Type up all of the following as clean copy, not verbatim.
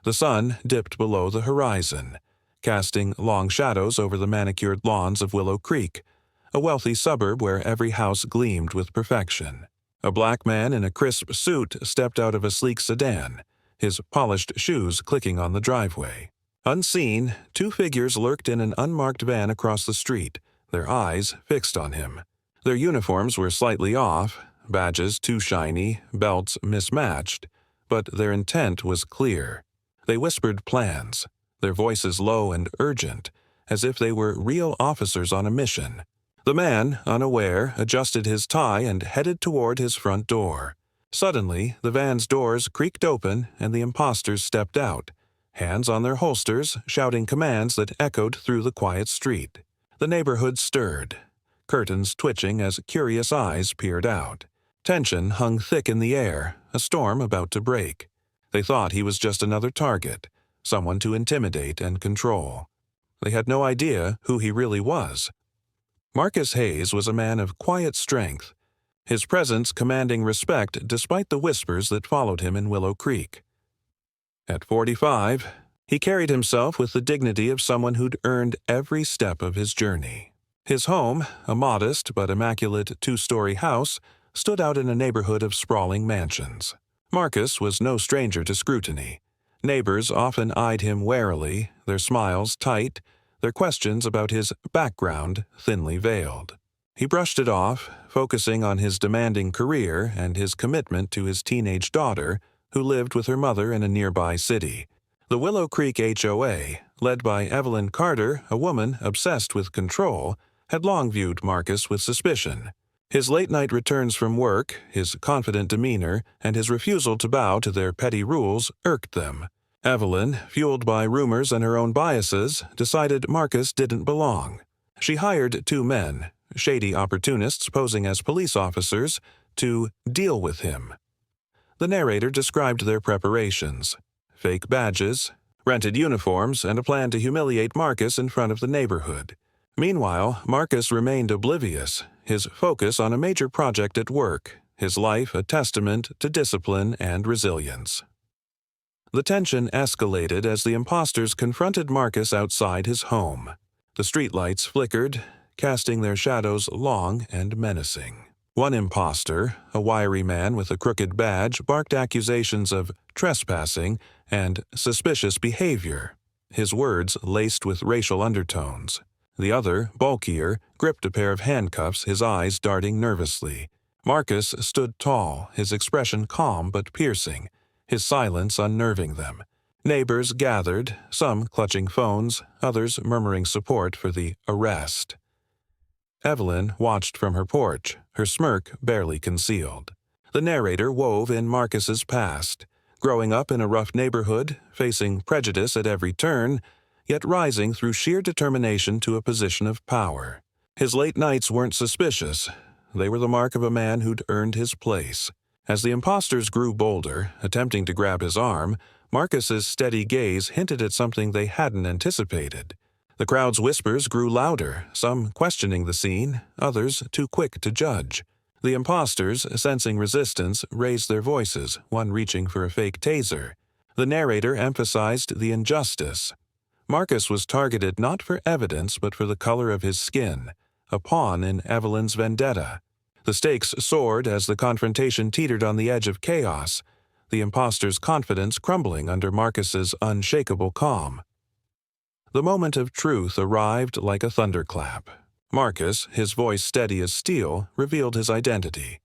The sun dipped below the horizon, casting long shadows over the manicured lawns of Willow Creek, a wealthy suburb where every house gleamed with perfection. A black man in a crisp suit stepped out of a sleek sedan, his polished shoes clicking on the driveway. Unseen, two figures lurked in an unmarked van across the street, their eyes fixed on him. Their uniforms were slightly off, badges too shiny, belts mismatched, but their intent was clear. They whispered plans, their voices low and urgent, as if they were real officers on a mission. The man, unaware, adjusted his tie and headed toward his front door. Suddenly, the van's doors creaked open and the imposters stepped out, hands on their holsters, shouting commands that echoed through the quiet street. The neighborhood stirred, curtains twitching as curious eyes peered out. Tension hung thick in the air, a storm about to break. They thought he was just another target, someone to intimidate and control. They had no idea who he really was. Marcus Hayes was a man of quiet strength, his presence commanding respect despite the whispers that followed him in Willow Creek. At 45, he carried himself with the dignity of someone who'd earned every step of his journey. His home, a modest but immaculate two-story house, stood out in a neighborhood of sprawling mansions. Marcus was no stranger to scrutiny. Neighbors often eyed him warily, their smiles tight, their questions about his background thinly veiled. He brushed it off, focusing on his demanding career and his commitment to his teenage daughter, who lived with her mother in a nearby city. The Willow Creek HOA, led by Evelyn Carter, a woman obsessed with control, had long viewed Marcus with suspicion. His late-night returns from work, his confident demeanor, and his refusal to bow to their petty rules irked them. Evelyn, fueled by rumors and her own biases, decided Marcus didn't belong. She hired two men, shady opportunists posing as police officers, to deal with him. The narrator described their preparations: fake badges, rented uniforms, and a plan to humiliate Marcus in front of the neighborhood. Meanwhile, Marcus remained oblivious, his focus on a major project at work, his life a testament to discipline and resilience. The tension escalated as the imposters confronted Marcus outside his home. The streetlights flickered, casting their shadows long and menacing. One imposter, a wiry man with a crooked badge, barked accusations of trespassing and suspicious behavior, his words laced with racial undertones. The other, bulkier, gripped a pair of handcuffs, his eyes darting nervously. Marcus stood tall, his expression calm but piercing, his silence unnerving them. Neighbors gathered, some clutching phones, others murmuring support for the arrest. Evelyn watched from her porch, her smirk barely concealed. The narrator wove in Marcus's past, growing up in a rough neighborhood, facing prejudice at every turn, yet rising through sheer determination to a position of power. His late nights weren't suspicious. They were the mark of a man who'd earned his place. As the imposters grew bolder, attempting to grab his arm, Marcus's steady gaze hinted at something they hadn't anticipated. The crowd's whispers grew louder, some questioning the scene, others too quick to judge. The imposters, sensing resistance, raised their voices, one reaching for a fake taser. The narrator emphasized the injustice. Marcus was targeted not for evidence but for the color of his skin, a pawn in Evelyn's vendetta. The stakes soared as the confrontation teetered on the edge of chaos, the impostor's confidence crumbling under Marcus's unshakable calm. The moment of truth arrived like a thunderclap. Marcus, his voice steady as steel, revealed his identity: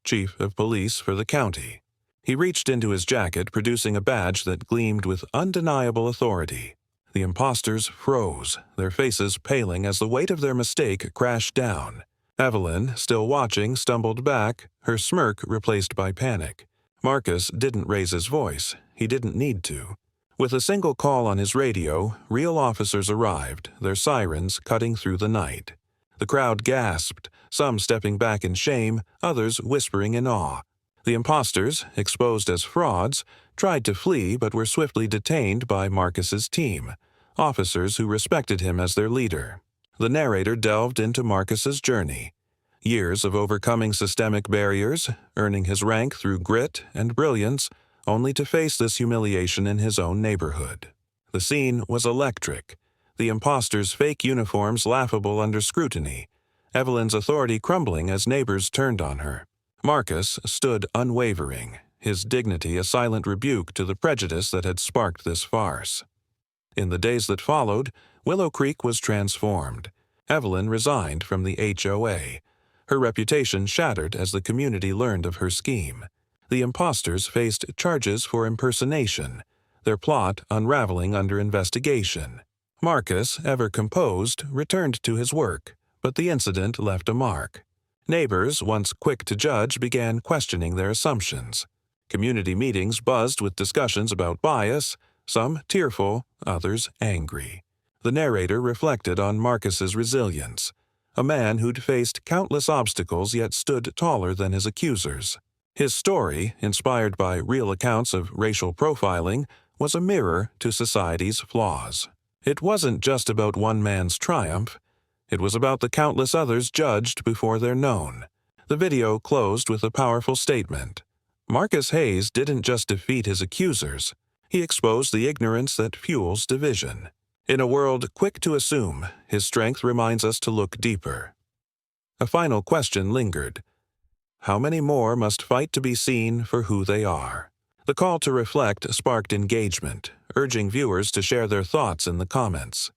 Chief of Police for the county. He reached into his jacket, producing a badge that gleamed with undeniable authority. The imposters froze, their faces paling as the weight of their mistake crashed down. Evelyn, still watching, stumbled back, her smirk replaced by panic. Marcus didn't raise his voice. He didn't need to. With a single call on his radio, real officers arrived, their sirens cutting through the night. The crowd gasped, some stepping back in shame, others whispering in awe. The imposters, exposed as frauds, tried to flee but were swiftly detained by Marcus's team, officers who respected him as their leader. The narrator delved into Marcus's journey. Years of overcoming systemic barriers, earning his rank through grit and brilliance, only to face this humiliation in his own neighborhood. The scene was electric, the imposter's fake uniforms laughable under scrutiny, Evelyn's authority crumbling as neighbors turned on her. Marcus stood unwavering, his dignity a silent rebuke to the prejudice that had sparked this farce. In the days that followed, Willow Creek was transformed. Evelyn resigned from the HOA. Her reputation shattered as the community learned of her scheme. The imposters faced charges for impersonation, their plot unraveling under investigation. Marcus, ever composed, returned to his work, but the incident left a mark. Neighbors, once quick to judge, began questioning their assumptions. Community meetings buzzed with discussions about bias, some tearful, others angry. The narrator reflected on Marcus's resilience, a man who'd faced countless obstacles yet stood taller than his accusers. His story, inspired by real accounts of racial profiling, was a mirror to society's flaws. It wasn't just about one man's triumph. It was about the countless others judged before they're known. The video closed with a powerful statement. Marcus Hayes didn't just defeat his accusers. He exposed the ignorance that fuels division. In a world quick to assume, his strength reminds us to look deeper. A final question lingered. How many more must fight to be seen for who they are? The call to reflect sparked engagement, urging viewers to share their thoughts in the comments.